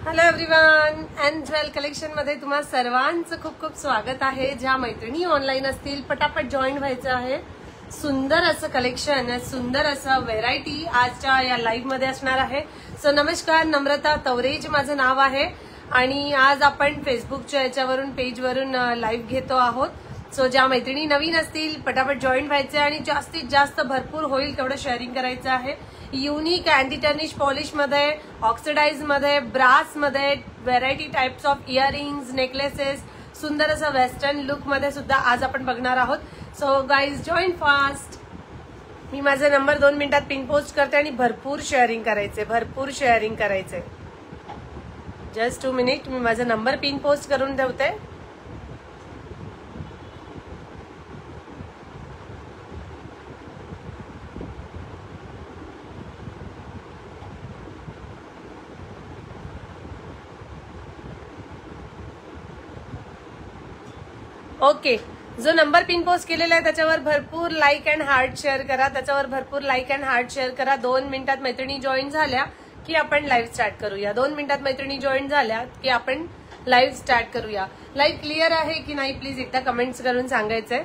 Hello everyone and jewel collection मध्ये तुम्हा सर्वांचं खूप खूप स्वागत आहे. ज्या मैत्रिणी ऑनलाईन असतील पटापट जॉईन व्हायचं आहे. सुंदर असं कलेक्शन, सुंदर असं व्हेरायटी आजच्या या लाईव्ह मध्ये असणार आहे. सो नमस्कार, नम्रता तवरेज माझं नाव आहे आणि आज आपण फेसबुकच्या याच्यावरून पेजवरून लाईव्ह घेतो आहोत. सो ज्या मैत्रिणी नवीन असतील पटापट जॉईन व्हायचे आणि जास्तीत जास्त भरपूर होईल तेवढं शेअरिंग करायचं आहे. युनिक अँटी टर्निश पॉलिश मध्ये, ऑक्सिडाइज मध्ये, ब्रास मध्ये, variety types of earrings, necklaces, सुंदर असं वेस्टर्न लुक मध्ये सुद्धा आज आपण बघणार आहोत. So guys join fast. मी माझा नंबर 2 मिनिटात पिन पोस्ट करते आणि भरपूर शेअरिंग करायचे. Just 2 minute. मी माझा नंबर पिन पोस्ट करून ठेवते. ओके, जो नंबर पिन पोस्ट केलेला आहे त्याच्यावर भरपूर लाईक अँड हार्ट शेअर करा. 2 मिनिटात मैत्रिणी जॉईन झाल्या की आपण लाईव्ह स्टार्ट करूया. लाईव्ह क्लिअर आहे की नाही प्लीज एकदा कमेंट्स करून सांगायचंय.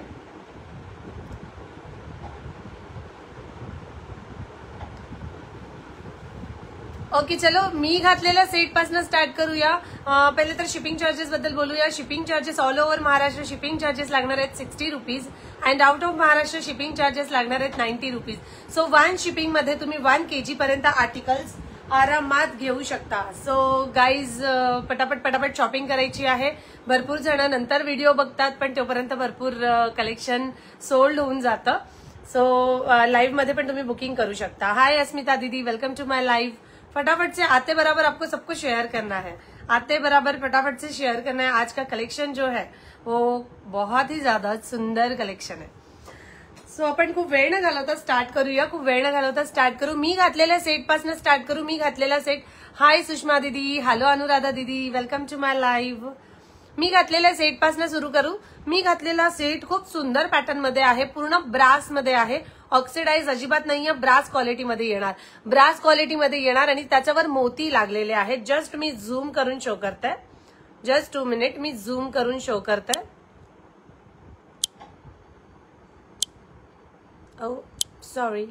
ओके चलो, मी घातलेल्या सेट पासून स्टार्ट करूया. पहिले तर शिपिंग चार्जेस बद्दल बोलूया. Shipping charges all over Maharashtra shipping charges लागणार आहेत 60 rupees and out of Maharashtra shipping charges लागणार आहेत 90 रुपीज. सो 1 शिपिंग मध्ये तुम्ही 1 kg पर्यंत आर्टिकल्स आरामात घेऊ शकता. सो गाईज पटापट शॉपिंग करायची आहे. भरपूर जण नंतर व्हिडिओ बघतात पण तोपर्यंत भरपूर कलेक्शन सोल्ड होऊन जातं. सो लाईव्ह मध्ये पण तुम्ही बुकिंग करू शकता. हाय अस्मिता दीदी, वेलकम टू माय लाईव्ह. फटाफट से आते बराबर आपको सबको शेयर करना है. आते बराबर फटाफट से शेयर करना है. आज का कलेक्शन जो है वो बहुत ही ज्यादा सुंदर कलेक्शन है. सो आपण खूप वेळ न घालवता स्टार्ट करू. मी घातलेल्या सेट पासून स्टार्ट करू. मी घातलेला सेट. हाय सुषमा दीदी, हॅलो अनुराधा दीदी, वेलकम टू माय लाईव्ह. मी घातलेल्या सेट पासून सुरू करू. मी घातलेला सेट खूप सुंदर पॅटर्न मध्ये आहे. पूर्ण ब्रास मध्ये आहे. ऑक्सिडाइज अजिबात नाहीये. ब्रास क्वालिटी मध्ये येणार आणि त्याच्यावर मोती लागलेले आहेत. जस्ट मी झूम करून शो करते. Just 2 minute. मी झूम करून शो करते. Oh sorry.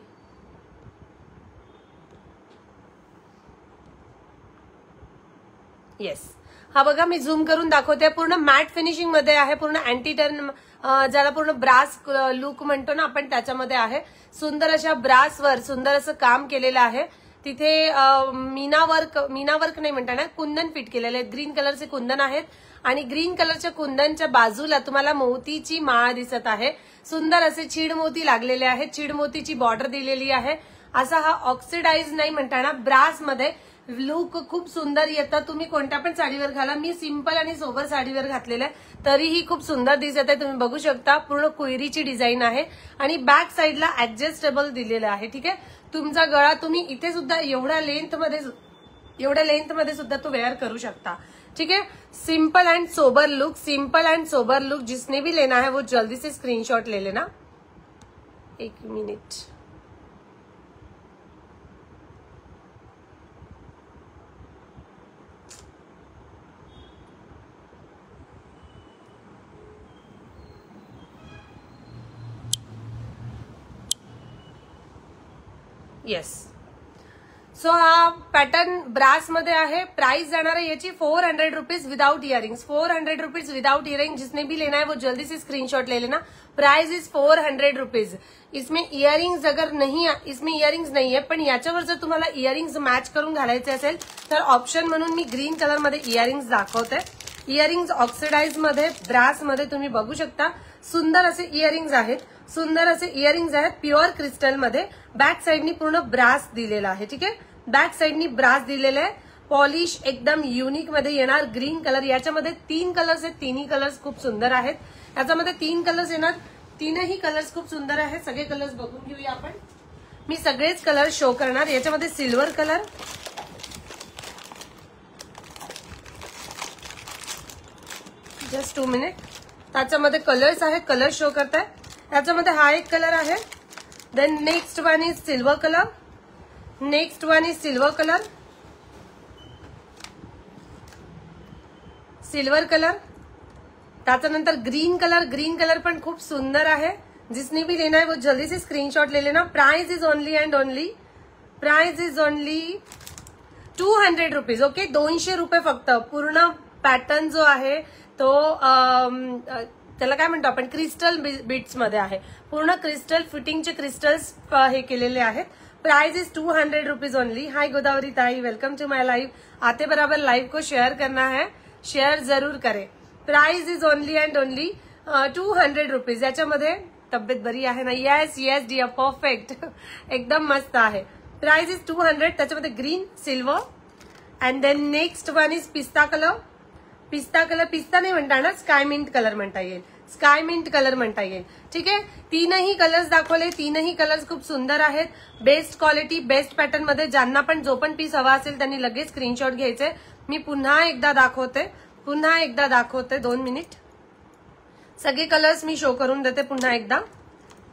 येस, हा बघा मी झूम करून दाखवते. पूर्ण मॅट फिनिशिंग मध्ये आहे. पूर्ण अँटी टर्न, ज्याला पूर्ण ब्रास लुक म्हणतो ना आपण, त्याच्यामध्ये आहे. सुंदर अशा ब्रासवर सुंदर असं काम केलेलं आहे. तिथे मीना वर्क नाही म्हणता ना, कुंदन फिट केलेले आहेत. ग्रीन कलरचे कुंदन आहेत आणि ग्रीन कलरच्या कुंदनच्या बाजूला तुम्हाला मोतीची माळ दिसत आहे. सुंदर असे चीड मोती लागलेले आहेत. चीड मोतीची बॉर्डर दिलेली आहे. असा हा ऑक्सिडाइज नाही म्हणता ना, ब्रास मध्ये लुक खूप सुंदर येतं. तुम्ही कोणत्या पण साडीवर घाला. मी सिंपल आणि सोबर साडीवर घातलेलं आहे तरीही खूप सुंदर दिसत आहे. तुम्ही बघू शकता पूर्ण कोयरीची डिझाईन आहे आणि बॅक साईडला ऍडजस्टेबल दिलेलं आहे. ठीक आहे, तुमचा गळा तुम्ही इथे सुद्धा एवढ्या लेंथ मध्ये सुद्धा तो वेअर करू शकता. ठीक है, सिंपल एंड सोबर लुक. जिसने भी लेना है वो जल्दी से स्क्रीनशॉट ले लेना. 1 मिनिट. येस. सो हा पॅटर्न ब्रास मध्ये आहे. प्राइस जाणार है याची 400 rupees without earrings. 400 rupees without earring. जिसने भी लेना है वो जल्दी से स्क्रीनशॉट ले लेना. Price is 400 rupees. इसमें इयरिंग्स नहीं है पण याच्यावर जर तुम्हाला इयरिंग्स मॅच करून घालायचे असेल तर ऑप्शन म्हणून मी ग्रीन कलर मध्ये इयरिंग्स दाखवते. इयरिंग्स ऑक्सिडाइज मध्ये, ब्रास मध्ये तुम्ही बघू शकता. सुंदर असे इयरिंग्स आहेत. प्युअर क्रिस्टल मध्ये. बॅक साइडनी पूर्ण ब्रास दिलेला आहे. ठीक आहे, बॅक साइडनी ब्रास दिलेला आहे. पॉलिश एकदम युनिक मध्ये येणार. Green colour. याच्यामध्ये 3 कलर्स आहेत. तिन्ही कलर्स खूप सुंदर आहेत. याच्यामध्ये 3 कलर्स येणार. तीनही कलर्स खूप सुंदर आहेत. सगळे कलर्स बघून घेऊया आपण. मी सगळेच कलर शो करणार. याच्यामध्ये सिल्वर कलर, जस्ट 2 मिनिट. त्याच्यामध्ये कलर्स आहेत. कलर शो करताय. याच्यामध्ये हा एक कलर आहे. Then next one is silver colour. Silver colour, त्याच्यानंतर ग्रीन कलर पण खूप सुंदर आहे. जिसने भी लेना है वो जल्दी से स्क्रीनशॉट ले लेना. Price is only and only 200 rupees. Okay, 200 रुपये फक्त. पूर्ण पॅटर्न जो आहे तो त्याला काय म्हणतो आपण, क्रिस्टल बीट्स मध्ये आहे. पूर्ण क्रिस्टल फिटिंगचे क्रिस्टल्स हे केलेले आहेत. Price is 200 rupees only. Hi Godavari ताई, वेलकम टू माय लाइव. आते बराबर लाइव को शेयर करना है, शेयर जरूर करें. Price is only and only 200 rupees. याच्यामध्ये तब्येत बरी आहे ना? येस येस डिअर, परफेक्ट, एकदम मस्त आहे. Price is 200. त्याच्यामध्ये green, silver and then next one is पिस्ता कलर. पिस्ता नाही म्हणता ना, स्काय मिंट कलर म्हणता येईल. स्काय मिंट कलर म्हणता येईल. ठीक आहे, तीनही कलर्स दाखवले. तीनही कलर्स खूप सुंदर आहेत. बेस्ट क्वालिटी, बेस्ट पॅटर्न मध्ये. ज्यांना पण जो पण पीस हवा असेल त्यांनी लगेच स्क्रीनशॉट घ्यायचे. मी पुन्हा एकदा दाखवते. 2 मिनिट. सगळे कलर्स मी शो करून देते पुन्हा एकदा.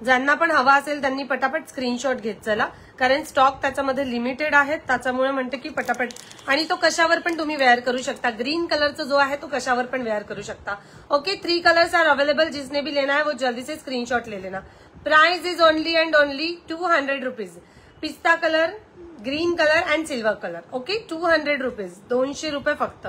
ज्यांना पण हवा असेल त्यांनी पटापट स्क्रीनशॉट घेत चला, कारण स्टॉक त्याच्यामध्ये लिमिटेड आहे. त्याच्यामुळे म्हणते की पटापट. आणि तो कशावर पण तुम्ही वेअर करू शकता. ग्रीन कलरचा जो आहे तो कशावर पण वेअर करू शकता. Okay, 3 colours are available. जिसने भी लेना है वो जल्दी से स्क्रीनशॉट ले लेना. Price is only and only 200 rupees. पिस्ता colour, green colour and silver colour. Okay, 200 rupees. 200 रुपये फक्त.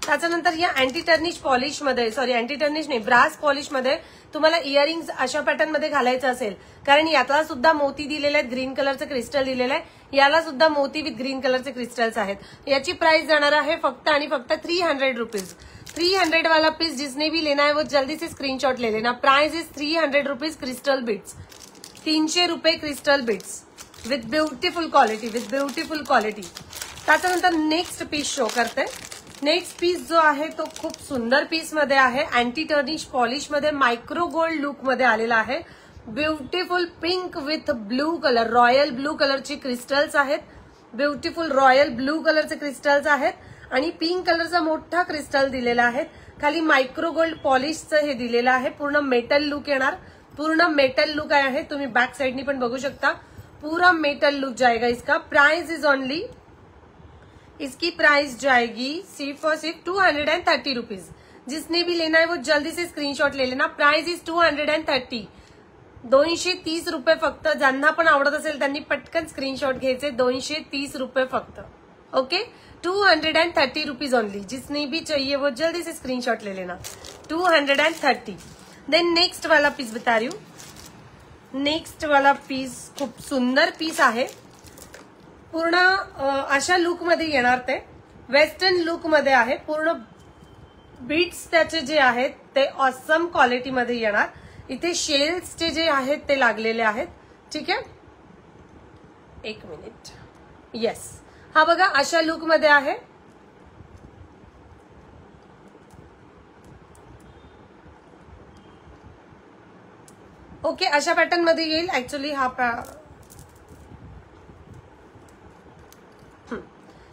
त्याच्यानंतर या अँटी टर्निश पॉलिश मध्ये, सॉरी अँटी टर्निश नाही, ब्रास पॉलिश मध्ये तुम्हाला इयरिंग्स अशा पॅटर्न मध्ये घालायचं असेल, कारण याला सुद्धा मोती दिलेले आहेत, ग्रीन कलरचं क्रिस्टल दिलेलं आहे. याला सुद्धा मोती विथ ग्रीन कलरचे क्रिस्टल्स आहेत. याची प्राइस जाणार आहे फक्त आणि फक्त 300 रुपीज. 300 वाला पीस जिसने भी लेना है वो जल्दी से स्क्रीनशॉट ले लेना. Price is 300 rupees. Crystal beads 300 रुपये. Crystal beads with beautiful quality. त्याच्यानंतर नेक्स्ट पीस शो करते. नेक्स्ट पीस जो आहे तो खूप सुंदर पीस मध्ये आहे. अँटी टर्निश पॉलिश मध्ये मायक्रो गोल्ड लुक मध्ये आलेला आहे. Beautiful pink with blue colour, royal blue कलरची क्रिस्टल्स आहेत. ब्युटिफुल रॉयल ब्लू कलरचे क्रिस्टल्स आहेत आणि पिंक कलरचा मोठा क्रिस्टल दिलेला आहे. खाली मायक्रो गोल्ड पॉलिशचं हे दिलेलं आहे. पूर्ण मेटल लुक येणार. पूर्ण मेटल लुक आहे. तुम्ही बॅक साइडनी पण बघू शकता. पूरा मेटल लुक जाएगा इसका. प्राइस इज ओनली, इसकी प्राइस जाएगी सिर्फ और सिर्फ 230 रुपीज. जिसने भी लेना है वो जल्दी से स्क्रीनशॉट ले लेना. Price is 230. 230 रुपये फक्त. ज्यांना पण आवडत असेल त्यांनी पटकन स्क्रीनशॉट घ्यायचे. 230 रुपये फक्त. Okay, 230 rupees only. जिसने भी चाहिए वो जल्दी से स्क्रीनशॉट ले लेना. 230. देन नेक्स्ट वाला पीस बता रही हूँ. नेक्स्ट वाला पीस खूप सुंदर पीस आहे. पूर्ण अशा लुक मध्ये येणार. ते वेस्टर्न लुक मध्ये आहे. पूर्ण बीट्स त्याचे जे आहेत ते ऑसम क्वालिटी मध्ये येणार. इथे शेल्सचे जे आहेत ते लागलेले आहेत. ठीक आहे, 1 मिनिट. येस, हा बघा अशा लुक मध्ये आहे. ओके, अशा पॅटर्न मध्ये येईल. ऍक्च्युली हा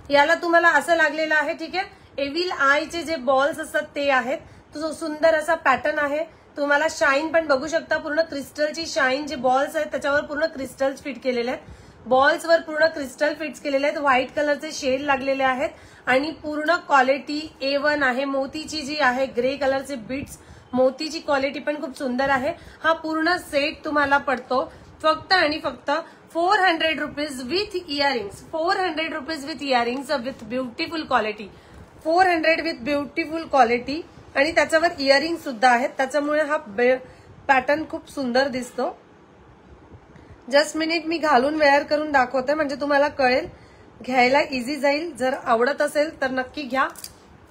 याला तुम्हाला असं लागलेलं आहे. ठीक आहे, एव्हिल आयचे जे बॉल्स असतात ते आहेत. तो सुंदर असा पॅटर्न आहे. तुम्हाला शाईन पण बघू शकता. पूर्ण क्रिस्टलची शाईन, जे बॉल्स आहेत त्याच्यावर पूर्ण क्रिस्टल्स फिट केलेले आहेत. बॉल्सवर पूर्ण क्रिस्टल फिट्स केलेले आहेत. व्हाईट कलरचे शेड लागलेले आहेत आणि पूर्ण क्वालिटी A1 आहे. मोतीची जी आहे ग्रे कलरचे बीट्स, मोतीची क्वालिटी पण खूप सुंदर आहे. हा पूर्ण सेट तुम्हाला पडतो फक्त आणि फक्त 400 rupees with earrings. 400 rupees with earrings with beautiful quality. 400 with beautiful quality आणि त्याच्यावर इयरिंग सुद्धा आहेत. त्याच्यामुळे हा पॅटर्न खूप सुंदर दिसतो. जस्ट मिनिट, मी घालून वेअर करून दाखवते म्हणजे तुम्हाला कळेल, घ्यायला इझी जाईल. जर आवडत असेल तर नक्की घ्या.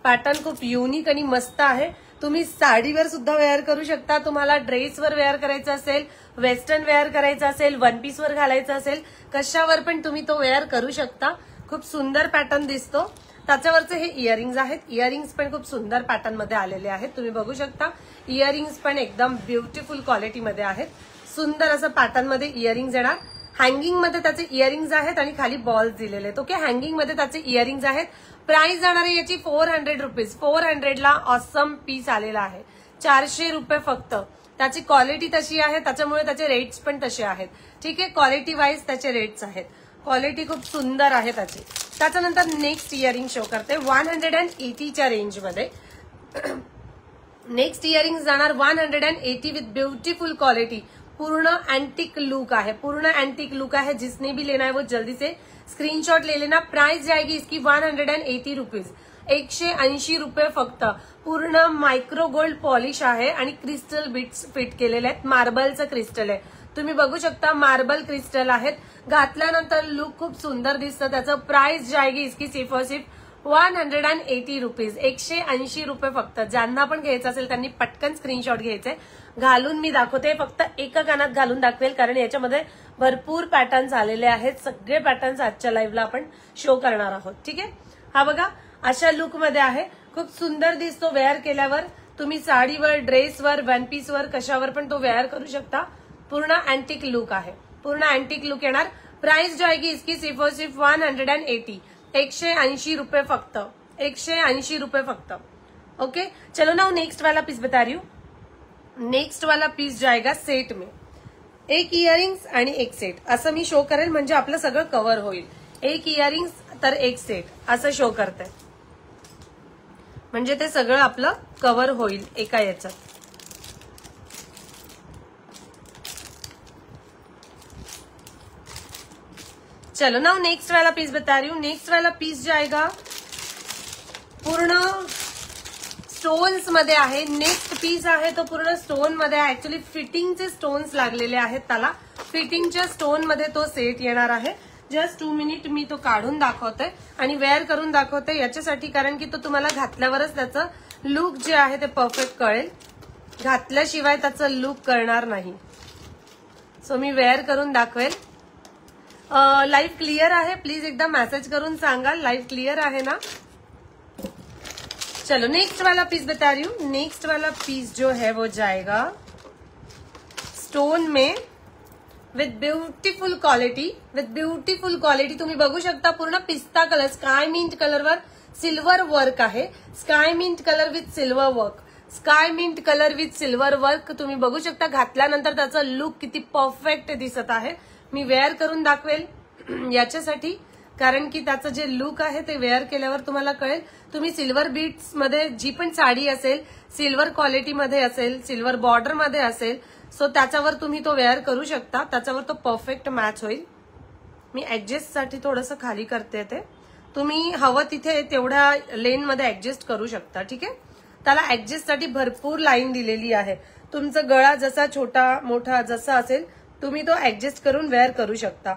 पॅटर्न खूप युनिक आणि मस्त आहे. तुम्ही साडीवर सुद्धा वेअर करू शकता. तुम्हाला ड्रेसवर वेअर करायचं असेल, वेस्टर्न वेअर करायचं असेल, वन पीसवर घालायचं असेल, कशावर पण तुम्ही तो वेअर करू शकता. खूप सुंदर पॅटर्न दिसतो. त्याच्यावरचे हे इयरिंग्स आहेत. इयरिंग्स पण खूप सुंदर पॅटर्न मध्ये आलेले आहेत. तुम्ही बघू शकता. इयरिंग्स पण एकदम ब्युटिफुल क्वालिटीमध्ये आहेत. सुंदर असं पॅटर्न मध्ये इयरिंग्स येणार. हँगिंग मध्ये त्याचे इयरिंग्स आहेत आणि खाली बॉल्स दिलेले आहेत. ओके, हँगिंग मध्ये त्याचे इयरिंग्स आहेत. प्राइस जाणार आहे याची 400 रुपीज. 400 ला ऑसम पीस आलेला आहे. 400 रुपये फक्त. त्याची क्वालिटी तशी आहे, त्याच्यामुळे त्याचे रेट्स पण तसे आहेत. ठीक आहे, क्वालिटी वाईज त्याचे रेट्स आहेत. क्वालिटी खूप सुंदर आहे त्याची. त्याच्यानंतर नेक्स्ट इयरिंग शो करते 180च्या रेंजमध्ये. नेक्स्ट इयरिंग्स जाणार 180 विथ ब्यूटीफुल क्वालिटी, पूर्ण एंटिक लुक है, पूर्ण एंटिक लुक है। जिसने भी लेना है वो जल्दी से स्क्रीनशॉट ले लेना। प्राइस जाएगी इसकी 180 रुपीज, 180 रुपये फक्त। पूर्ण मायक्रो गोल्ड पॉलिश आहे आणि क्रिस्टल बीट्स फिट केलेले आहेत, मार्बलचं क्रिस्टल आहे, तुम्ही बघू शकता मार्बल क्रिस्टल आहेत। घातल्यानंतर लुक खूप सुंदर दिसतं। त्याचं प्राइस जाएगी इसकी सिर्फ और सिर्फ 180 रुपीज, 180 रुपये फक्त। ज्यांना पण घ्यायचं असेल त्यांनी पटकन स्क्रीनशॉट घ्यायचे। घालून मी दाखवते, फक्त एका कानात घालून दाखवेल कारण याच्यामध्ये भरपूर पॅटर्न्स आलेले आहेत। सगळे पॅटर्न्स आजच्या लाईव्हला आपण शो करणार आहोत, ठीक आहे। हा बघा अशा लुक मध्ये आहे, खूप सुंदर दिसतो वेअर केल्यावर। तुम्ही साडीवर, ड्रेसवर, वन पीसवर, कशावर पण तो वेअर करू शकता। पूर्ण अँटिक लुक आहे, पूर्ण अँटिक लुक येणार। प्राइस जाएगी इसकी सिर्फ और सिर्फ 180, 180 रुपये फक्त, 180 रुपये फक्त। ओके चलो ना नेक्स्ट वाला पीस बता रही हूँ। नेक्स्ट वाला पीस जाएगा सेट में, एक इयरिंग्स आणि एक सेट असं मी शो करेल, म्हणजे आपलं सगळं कव्हर होईल। एक इयरिंग्स तर एक सेट असं शो करते, म्हणजे ते सगळं आपलं कव्हर होईल एका याच्यात। चलो ना नेक्स्ट वाला पीस बता रही हूँ। नेक्स्ट वाला पीस जाएगा पूर्ण स्टोन्स मध्ये आहे। नेक्स्ट पीस आहे तो पूर्ण स्टोन मध्ये आहे। ऍक्च्युअली फिटिंगचे स्टोन्स लागलेले आहेत त्याला, फिटिंगच्या स्टोन मध्ये तो सेट येणार आहे। जस्ट 2 मिनिट मी तो काढून दाखवते आणि वेअर करून दाखवते याच्यासाठी, कारण की तो तुम्हाला घातल्यावरच त्याचं लुक जे आहे ते परफेक्ट कळेल, घातल्याशिवाय त्याचं लुक कळणार नाही। सो मी वेअर करून दाखवेल। लाइव क्लियर आहे, प्लीज एकदा मेसेज करून सांगा लाइव क्लियर आहे ना। चलो नेक्स्ट वाला पीस बता रही हूँ। नेक्स्ट वाला पीस जो है वो जाएगा स्टोन में with beautiful quality, with beautiful quality. तुम्ही बघू शकता पूर्ण पिस्ता कलर, स्काय मिंट कलरवर सिल्वर वर्क आहे। Sky mint colour with silver work, sky mint colour with silver work तुम्ही बघू शकता। घातल्यानंतर त्याचा लुक किती परफेक्ट दिसत आहे। मी वेअर करून दाखवेल याच्यासाठी, कारण की त्याचं जे लुक आहे ते वेअर केल्यावर तुम्हाला कळेल। तुम्ही सिल्वर बीट्स मध्ये जी पण साडी असेल, सिल्वर क्वालिटी मध्ये असेल, सिल्वर बॉर्डर मध्ये असेल, सो त्याच्यावर तुम्ही तो वेअर करू शकता, त्याच्यावर तो परफेक्ट मॅच होईल। मी ऍडजस्ट साठी थोडंसं खाली करते, ते तुम्ही हवं तिथे तेवढ्या लेन मध्ये ऍडजस्ट करू शकता, ठीक आहे। त्याला ऍडजस्ट साठी भरपूर लाईन दिलेली आहे। तुमचं गळा जसा छोटा मोठा जसा असेल तुम्ही तो ऍडजस्ट करून वेअर करू शकता।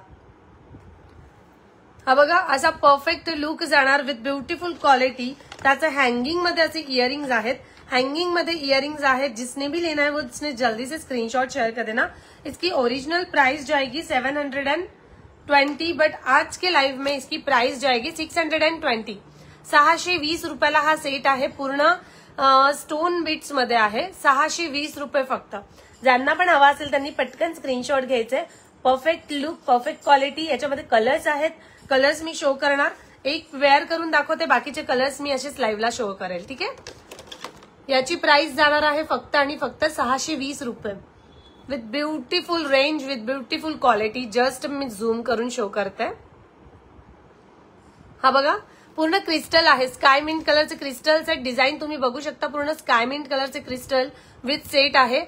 हा बघा असा परफेक्ट लुक जाणार विथ ब्यूटीफुल क्वालिटी। त्याचं हँगिंग मध्ये असे इयरिंग्स आहेत, हैंगिंग मध्ये इयरिंग्स आहेत। जिसने भी लेना है वो उसने जल्दी से स्क्रीनशॉट शेयर कर देना। इसकी ओरिजिनल प्राइस जाएगी 720, बट आज के लाइव में इसकी प्राइस जाएगी 620। 620 रुपयाला हा सेट आहे, पूर्ण स्टोन बीट्स मध्ये आहे। 620 रुपये फक्त। ज्यांना पण हवा असेल त्यांनी पटकन स्क्रीनशॉट घ्यायचे। Perfect look, perfect quality. याच्यामध्ये कलर्स आहेत, कलर्स मी शो करणार, एक वेअर करून दाखवते, बाकीचे कलर्स मी असेच लाईव्हला शो करेल, ठीक आहे। याची प्राइस जाणार आहे फक्त आणि फक्त 620 रुपये with beautiful range, with beautiful quality. Just मी झूम करून शो करते। हा बघा पूर्ण क्रिस्टल आहे, स्काय मिंट कलरचे क्रिस्टलचे डिझाईन तुम्ही बघू शकता। पूर्ण स्काय मिंट कलरचे क्रिस्टल विथ सेट आहे।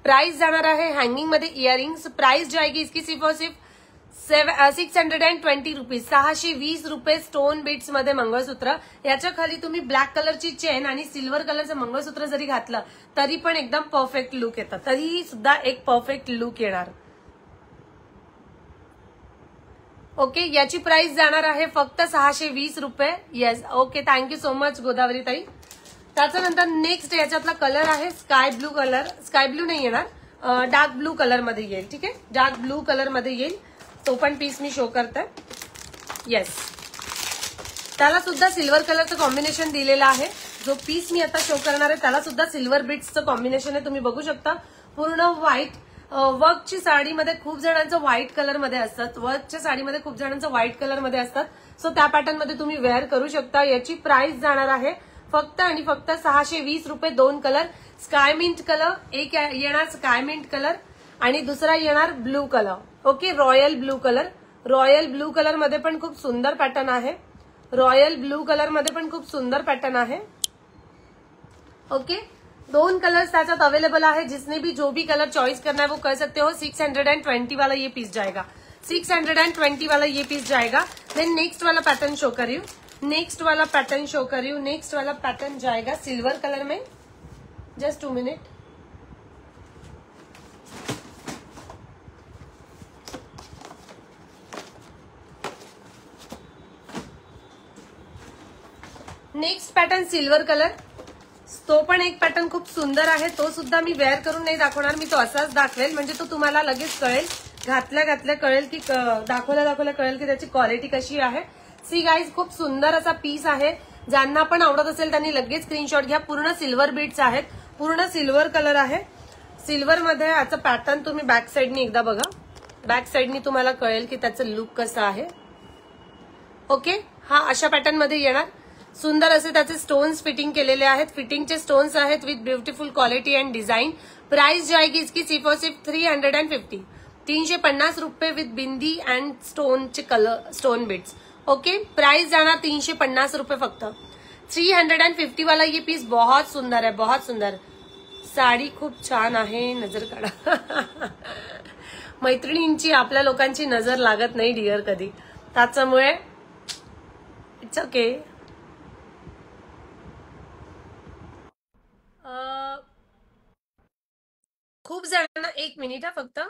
प्राइस जाणार आहे हँगिंग मध्ये इयरिंग्स। प्राइस जाएगी इसकी सिर्फ और सिर्फ 620 रुपीज, 620 रुपये। स्टोन बीट्स मध्ये मंगळसूत्र, याच्या खाली तुम्ही ब्लॅक कलरची चेन आणि सिल्वर कलरचं मंगळसूत्र जरी घातलं तरी पण एकदम परफेक्ट लुक येतं, तरीही सुद्धा एक परफेक्ट लुक येणार। ओके याची प्राइस जाणार आहे फक्त 620 रुपये। Yes okay, thank you so much Godavari ताई। त्याच्यानंतर नेक्स्ट याच्यातला कलर आहे sky blue colour, sky blue नाही येणार, डार्क ब्लू कलर मध्ये येईल, ठीक आहे। डार्क ब्लू कलर मध्ये येईल, तो पण पीस मी शो करते। येस त्याला सुद्धा सिल्वर कलरचं कॉम्बिनेशन दिलेलं आहे। जो पीस मी आता शो करणार आहे त्याला सुद्धा सिल्वर बीट्सचं कॉम्बिनेशन आहे, तुम्ही बघू शकता। पूर्ण व्हाईट वर्कची साडीमध्ये खूप जणांचं व्हाईट कलर मध्ये असतात, वर्कच्या साडीमध्ये खूप जणांचं व्हाईट कलर मध्ये असतात, सो त्या पॅटर्न मध्ये तुम्ही वेअर करू शकता। याची प्राइस जाणार आहे फक्त आणि फक्त 620 रुपये। 2 कलर, स्काय मिंट कलर, एक येणार स्काय मिंट कलर आणि दुसरा येणार blue colour, okay royal blue colour. Royal blue colour मध्ये पण खूप सुंदर पॅटर्न आहे, रॉयल ब्लू कलर मध्ये पण खूप सुंदर पॅटर्न आहे। ओके, 2 कलर्स त्याच्यात अवेलेबल है, जिसने भी जो भी कलर चॉइस करना है वो कर सकते हो। 620 वाला ये पीस जाएगा, 620 वाला ये पीस जाएगा। देन नेक्स्ट वाला पैटर्न शो कर रही हूँ, नेक्स्ट वाला पैटर्न शो कर रही हूँ। नेक्स्ट वाला पैटर्न जाएगा सिल्वर कलर में। Just 2 minute. Next pattern silver colour, तो पण एक पॅटर्न खूप सुंदर आहे। तो सुद्धा मी वेअर करून नाही दाखवणार, मी तो असाच दाखवेल, म्हणजे तो तुम्हाला लगेच कळेल, घातल्या घातल्या कळेल की दाखवल्या कळेल की त्याची क्वालिटी कशी आहे। सी गाईज, खूप सुंदर असा पीस आहे। ज्यांना पण आवडत असेल त्यांनी लगेच स्क्रीनशॉट घ्या। पूर्ण सिल्वर बीट्स आहेत, पूर्ण सिल्वर कलर आहे। सिल्वर मध्ये याचा पॅटर्न तुम्ही बॅक साइडनी एकदा बघा, बॅक साइडनी तुम्हाला कळेल की त्याचं लुक कसं आहे। ओके, हा अशा पॅटर्न मध्ये येणार। सुंदर असे त्याचे स्टोन्स फिटिंग केलेले आहेत, फिटिंगचे स्टोन्स आहेत with beautiful quality and design. Price जाएगी इसकी सिर्फ और सिर्फ 350, 350 रुपये विथ बिंदी अँड स्टोनचे colour, stone bits. Okay, price जाना 350 रुपये फक्त। 350 वाला ये पीस बहुत सुंदर है, बहुत सुंदर। साडी खूप छान आहे, नजर काढा। मैत्रिणींची आपल्या लोकांची नजर लागत नाही डिअर कधी, त्याच्यामुळे इट्स ओके। खूप जणांना, 1 मिनिट हा फक्त।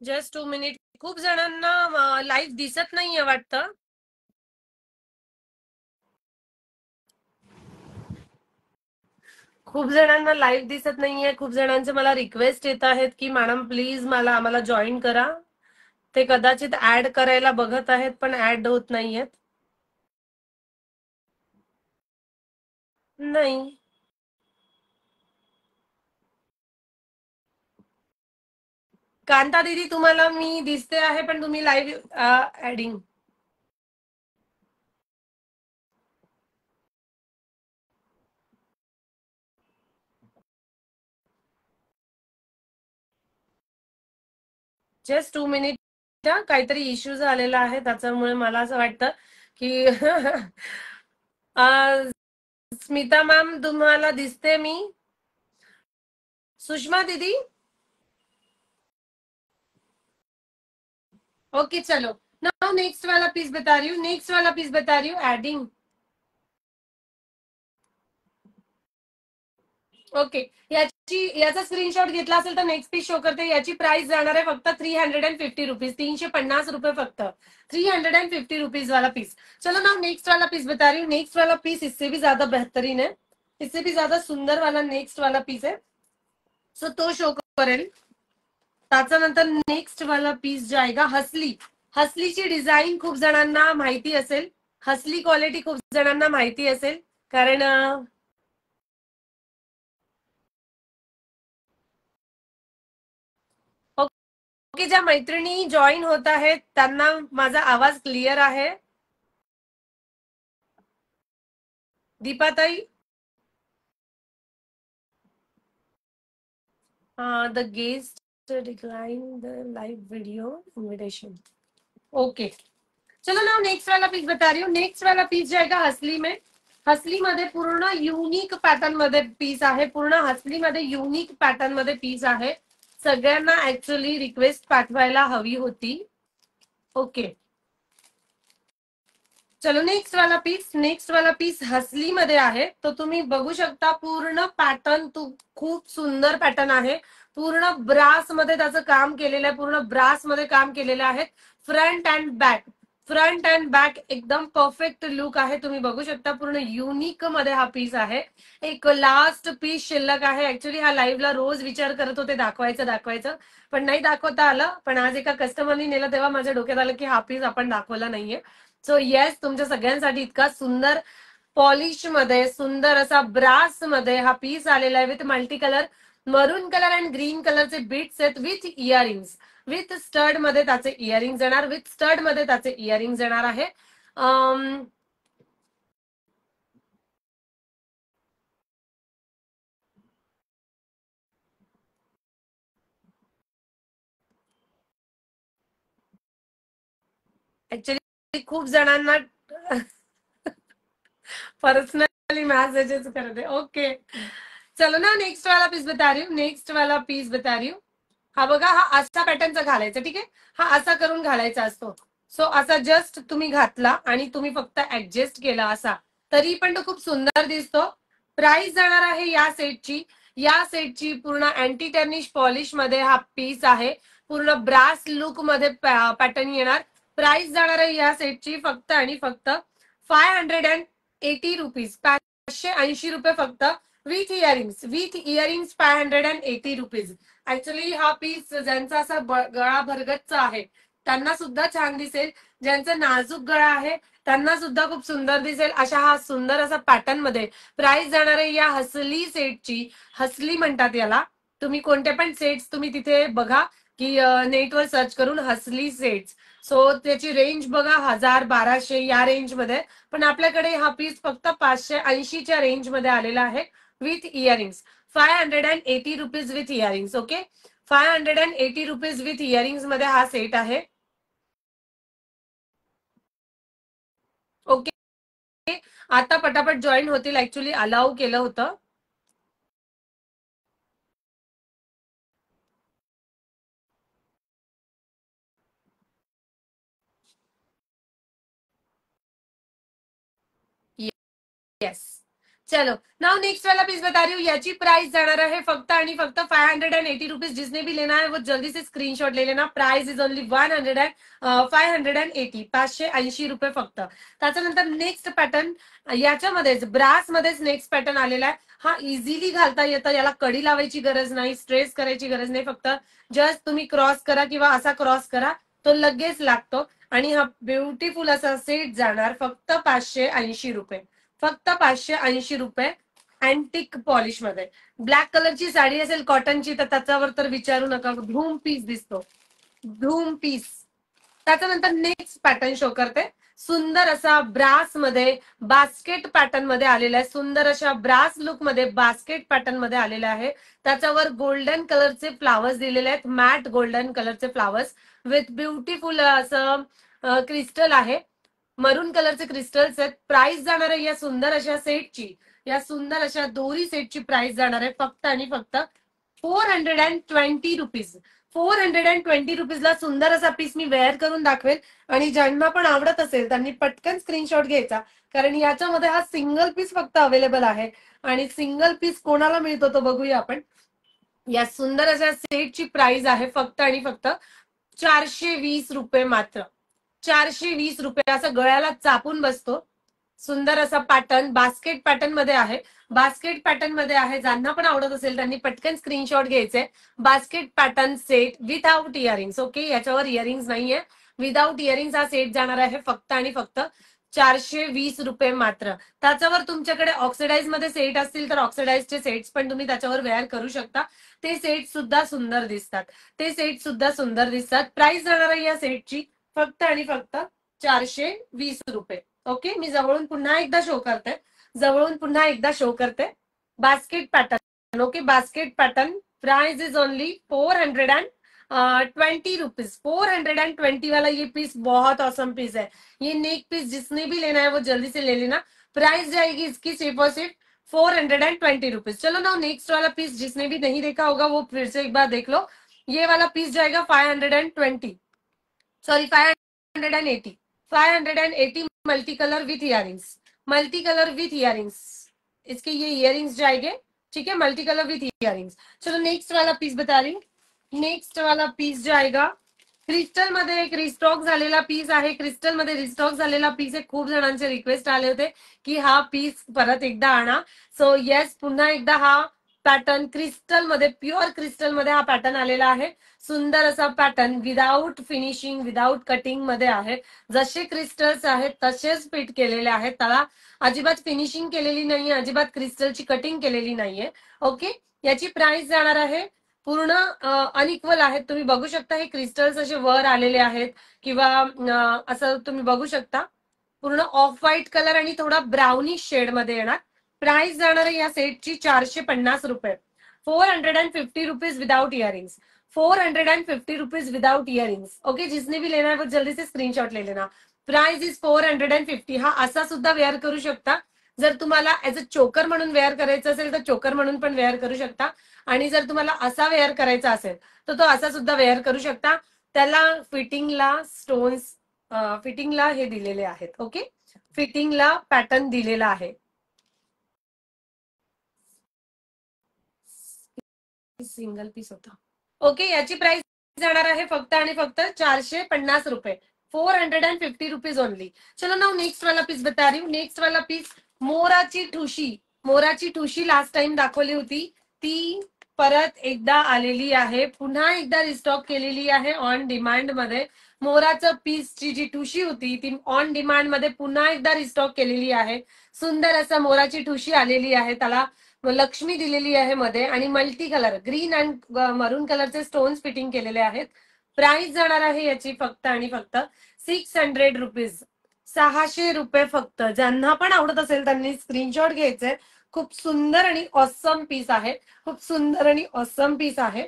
Just 2 minute. खूप जणांना लाईव्ह दिसत नाहीये वाटतं। खूप जणांना लाईव्ह दिसत नाहीये, खूप जणांचे मला रिक्वेस्ट येत आहेत की मॅडम प्लीज आम्हाला जॉईन करा। ते कदाचित ऍड करायला बघत आहेत पण ऍड होत नाहीयेत। नाही, कांता दीदी तुम्हाला मी दिसते आहे पण तुम्ही लाईव्ह ऍडिंग। जस्ट 2 मिनिट, काहीतरी इश्यू झालेला आहे त्याच्यामुळे मला असं वाटतं की स्मिता मॅम तुम्हाला दिसते मी। सुषमा दीदी, ओके चलो। नाउ नेक्स्ट वाला पीस बता रही हूँ, नेक्स्ट वाला पीस बता रही हूँ, एडिंग। ओके, याचा स्क्रीनशॉट घेतला असेल तर नेक्स्ट पीस शो करते। याची प्राइस जाणार आहे फक्त 350 रुपीज, 350 रुपये फक्त, 350 रुपीज वाला पीस। चलो ना नेक्स्ट वाला पीस बता रही हूँ। नेक्स्ट वाला पीस इससे भी ज्यादा बेहतरीन है, इससे भी ज्यादा सुंदर वाला नेक्स्ट वाला पीस है, सो तो शो करेल। त्याच्यानंतर नेक्स्ट वाला पीस जाएगा हसली। हसलीची डिझाईन खूप जणांना माहिती असेल, हसली क्वालिटी खूप जणांना माहिती असेल, कारण ओके, ज्या मैत्रिणी जॉईन होत आहेत त्यांना माझा आवाज क्लिअर आहे? दीपाताई, the guest decline the live video invitation. Okay, चलो ना नेक्स्ट वाला पीस बता रही हूँ। नेक्स्ट वाला पीस जाएगा हसली में। हसली मध्ये पूर्ण युनिक पॅटर्न मध्ये पीस आहे, पूर्ण हसली मध्ये युनिक पॅटर्न मध्ये पीस आहे। सगळ्यांना ऍक्च्युअली रिक्वेस्ट पाठवायला हवी होती। ओके, चलो नेक्स्ट वाला पीस, नेक्स्ट वाला पीस हसली मध्ये आहे। तो तुम्ही बघू शकता, पूर्ण पॅटर्न खूप सुंदर पॅटर्न आहे। पूर्ण ब्रास मध्ये त्याचं काम केलेलं आहे, पूर्ण ब्रास मध्ये काम केलेलं आहे। Front and back, front and back एकदम परफेक्ट लुक आहे, तुम्ही बघू शकता। पूर्ण युनिक मध्ये हा पीस आहे। एक लास्ट पीस शिल्लक आहे। ऍक्च्युअली हा लाईव्हला रोज विचार करत होते दाखवायचं पण नाही दाखवता आलं, पण आज एका कस्टमरनी नेलं तेव्हा माझ्या डोक्यात आलं की हा पीस आपण दाखवला नाहीये। सो येस, तुमच्या सगळ्यांसाठी इतका सुंदर पॉलिश मध्ये, सुंदर असा ब्रास मध्ये हा पीस आलेला आहे विथ मल्टी कलर, मरून कलर अँड ग्रीन कलरचे बीट्स आहेत विथ इयरिंग्स, विथ स्टड मध्ये त्याचे इयरिंग्स येणार, विथ स्टड मध्ये त्याचे इयरिंग्स येणार आहे। ऍक्च्युली खूप जणांना पर्सनली मैसेजेस करते। ओके चलो ना, नेक्स्ट वाला पीस बता रही हूँ, नेक्स्ट वाला पीस बता रही हूँ। हा बघा, हा असा पॅटर्नचा घालायचा, ठीक आहे, हा असा करून घालायचा असतो। सो असा जस्ट तुम्ही घातला आणि तुम्ही फक्त ऍडजस्ट केला असा, तरी पण तो खूप सुंदर दिसतो। प्राइस जाणार आहे या सेटची पूर्ण अँटी टर्निश पॉलिश मध्ये हा पीस आहे, पूर्ण ब्रास लुक मध्ये पॅटर्न येणार। प्राइस जाणार आहे या सेटची फक्त आणि फक्त 580 रुपीज, 580 रुपये फक्त, विथ इयरिंग्स 580 रुपीज। ऍक्च्युली हा पीस ज्यांचा असा गळा भरगतचा आहे त्यांना सुद्धा छान दिसेल, ज्यांचा नाजूक गळा आहे त्यांना सुद्धा खूप सुंदर दिसेल अशा हा सुंदर असा पॅटर्न मध्ये प्राइस जाणार आहे या हसली सेटची। हसली म्हणतात याला, तुम्ही कोणते पण सेट्स तुम्ही तिथे बघा की नेटवर सर्च करून हसली सेट्स, सो त्याची रेंज बघा 1000-1200 या रेंज मध्ये, पण आपल्याकडे हा पीस फक्त 580च्या रेंज मध्ये आलेला आहे with earrings. 580 rupees with earrings. Okay, 580 rupees with earrings मध्ये हा सेट आहे। ओके, आता पटापट जॉईन होतील, ऍक्च्युली अलाउ केलं होतं। यस, चलो नाउ नेक्स्ट वाला पीस बता रही हूँ, याची प्राइस जाणार आहे फक्त आणि फक्त 580 रुपीज। जिसने भी लेना है वो जल्दी से स्क्रीनशॉट ले लेना। प्राइस इज ओनली 580, 580 रुपये फक्त। त्याच्यानंतर नेक्स्ट पॅटर्न याच्यामध्येच ब्रास मध्येच नेक्स्ट पॅटर्न आलेला आहे। हा इझिली घालता येतं, याला कडी लावायची गरज नाही, स्ट्रेस करायची गरज नाही, फक्त जस्ट तुम्ही क्रॉस करा किंवा असा क्रॉस करा तो लगेच लागतो। आणि हा ब्युटिफुल असा सेट जाणार फक्त 580 रुपये, फक्त 580 रुपये अँटिक पॉलिश मध्ये। ब्लॅक कलरची साडी असेल कॉटनची तर त्याच्यावर तर विचारू नका, धूम पीस दिसतो, धूम पीस। त्याच्यानंतर नेक्स्ट पॅटर्न शो करते, सुंदर असा ब्रास मध्ये बास्केट पॅटर्न मध्ये आलेला आहे, सुंदर अशा ब्रास लुक मध्ये बास्केट पॅटर्न मध्ये आलेला आहे। त्याच्यावर गोल्डन कलरचे फ्लावर्स दिलेले आहेत, मॅट गोल्डन कलरचे फ्लावर्स विथ ब्युटिफुल असं क्रिस्टल आहे, मरून कलरचे क्रिस्टल्स आहेत। प्राइस जाणार आहे या सुंदर अशा सेटची, या सुंदर अशा दोरी सेटची प्राइस जाणार आहे फक्त आणि फक्त 420 रुपीज। 420 रुपीजला सुंदर असा पीस मी वेअर करून दाखवेल आणि ज्यांना पण आवडत असेल त्यांनी पटकन स्क्रीनशॉट घ्यायचा, कारण याच्यामध्ये हा सिंगल पीस फक्त अवेलेबल आहे। आणि सिंगल पीस कोणाला मिळतो तो बघूया आपण। या सुंदर अशा सेटची प्राइस आहे फक्त आणि फक्त 420 रुपये मात्र, 420 रुपये। असं गळ्याला चापून बसतो, सुंदर असा पॅटर्न बास्केट पॅटर्न मध्ये आहे, बास्केट पॅटर्न मध्ये आहे। ज्यांना पण आवडत असेल त्यांनी पटकन स्क्रीनशॉट घ्यायचे। Basket pattern set without earrings, okay, याच्यावर इयरिंग्स नाहीये, विदाउट इयरिंग्स हा सेट जाणार आहे फक्त आणि फक्त 420 रुपये मात्र। त्याच्यावर तुमच्याकडे ऑक्सिडाइज मध्ये सेट असतील तर ऑक्सिडाइजचे सेट्स पण तुम्ही त्याच्यावर वेअर करू शकता, ते सेट सुद्धा सुंदर दिसतात, ते सेट सुद्धा सुंदर दिसतात। प्राइस जाणार आहे या सेटची फक्त आणि फक्त 420 रुपये। ओके, मी जवळून पुन्हा एकदा शो करते, जवळून पुन्हा एकदा शो करते। Basket pattern, okay, basket pattern, price is only 420 rupees. 420 वाला ये पीस बहुत औसम पीस है, ये नेक पीस जिसने भी लेना है वो जल्दी से ले लेना। प्राइस जाएगी इसकी सिर्फ और सिर्फ 420 रुपीज। चलो ना नेक्स्ट वाला पीस जिसने भी नहीं देखा होगा वो फिर से एक बार देख लो। ये वाला पीस जाएगा 520, sorry 580, 580 multi colour with earrings, multi colour with earrings, इसके ये इयरिंग्स जाएंगे, ठीक है, मल्टी कलर विथ इयरिंग्स। चलो नेक्स्ट वाला पीस बता रही हूँ, नेक्स्ट वाला पीस जाएगा क्रिस्टल मध्ये, एक रिस्टॉक झालेला पीस आहे, क्रिस्टल मध्ये रिस्टॉक झालेला पीस आहे। खूप जणांचे रिक्वेस्ट आले होते की हा पीस परत एकदा आणा, सो येस, पुन्हा एकदा हा पॅटर्न क्रिस्टल मध्ये, प्युअर क्रिस्टल मध्ये हा पॅटर्न आलेला आहे। सुंदर असा pattern without finishing, without cutting मध्ये आहे, जसे क्रिस्टल्स आहेत तसेच फिट केलेले आहेत, त्याला अजिबात फिनिशिंग केलेली नाहीये, अजिबात क्रिस्टलची कटिंग केलेली नाहीये। ओके, याची प्राइस जाणार आहे पूर्ण अनइक्वल आहेत, तुम्ही बघू शकता हे क्रिस्टल्स असे वर आलेले आहेत किंवा असं तुम्ही बघू शकता, पूर्ण ऑफ व्हाईट कलर आणि थोडा ब्राउनिश शेड मध्ये येणार. प्राइस जाणार आहे या सेटची 450 रुपये. 450 rupees without earrings. 450 rupees without earrings. Okay, जिसने भी लेना है वो जल्दी से स्क्रीनशॉट ले लेना. Price is 450. हा असा सुद्धा वेअर करू शकता. जर तुम्हाला ऍज अ चोकर म्हणून वेअर करायचं असेल तर चोकर म्हणून पण वेअर करू शकता. आणि जर तुम्हाला असा वेअर करायचा असेल तर तो असा सुद्धा वेअर करू शकता. त्याला फिटिंगला स्टोन्स, फिटिंगला हे दिलेले आहेत. ओके, फिटिंगला पॅटर्न दिलेला आहे. सिंगल पीस होता. ओके, याची प्राइस जाणार आहे फक्त आणि फक्त 450 रुपये. 450 रुपीज ओनली. चलो ना, नेक्स्ट वाला पीस बता रही हूँ. नेक्स्ट वाला पीस मोराची ठुशी. मोराची ठुशी लास्ट टाइम दाखवली होती, ती परत एकदा आलेली आहे. पुन्हा एकदा रिस्टॉक केलेली आहे ऑन डिमांड मध्ये. मोराचं पीसची जी ठुशी होती ती ऑन डिमांड मध्ये पुन्हा एकदा रिस्टॉक केलेली आहे. सुंदर असं मोराची ठुशी आलेली आहे. त्याला लक्ष्मी दिलेली आहे मध्ये आणि मल्टी कलर ग्रीन अँड मरून कलरचे स्टोन्स फिटिंग केलेले आहेत. प्राइस जाणार आहे याची फक्त आणि फक्त 600 रुपीज. 600 रुपये फक्त. ज्यांना पण आवडत असेल त्यांनी स्क्रीनशॉट घ्यायचे. खूप सुंदर आणि ऑसम पीस आहे. खूप सुंदर आणि ऑसम पीस आहे.